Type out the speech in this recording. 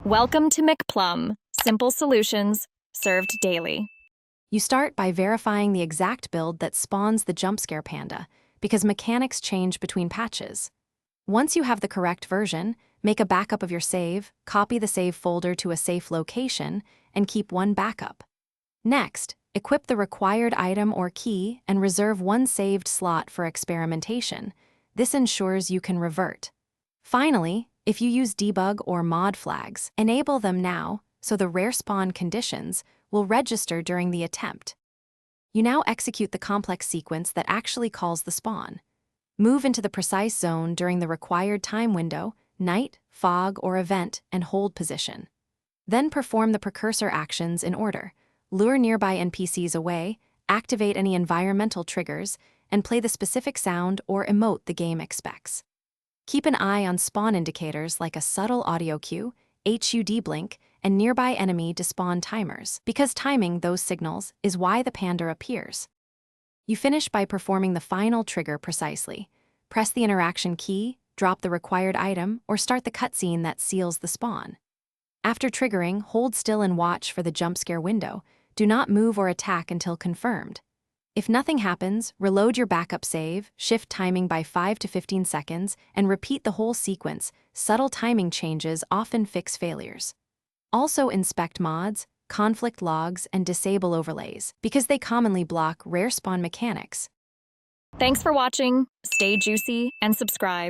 Welcome to McPlum, simple solutions served daily. You start by verifying the exact build that spawns the Jumpscare Panda, because mechanics change between patches. Once you have the correct version, make a backup of your save, copy the save folder to a safe location, and keep one backup. Next, equip the required item or key and reserve one saved slot for experimentation. This ensures you can revert. Finally, if you use debug or mod flags, enable them now so the rare spawn conditions will register during the attempt. You now execute the complex sequence that actually calls the spawn. Move into the precise zone during the required time window, night, fog, or event, and hold position. Then perform the precursor actions in order. Lure nearby NPCs away, activate any environmental triggers, and play the specific sound or emote the game expects. Keep an eye on spawn indicators like a subtle audio cue, HUD blink, and nearby enemy despawn timers, because timing those signals is why the panda appears. You finish by performing the final trigger precisely. Press the interaction key, drop the required item, or start the cutscene that seals the spawn. After triggering, hold still and watch for the jump scare window. Do not move or attack until confirmed. If nothing happens, reload your backup save, shift timing by 5 to 15 seconds, and repeat the whole sequence. Subtle timing changes often fix failures. Also inspect mods, conflict logs, and disable overlays, because they commonly block rare spawn mechanics. Thanks for watching. Stay juicy and subscribe.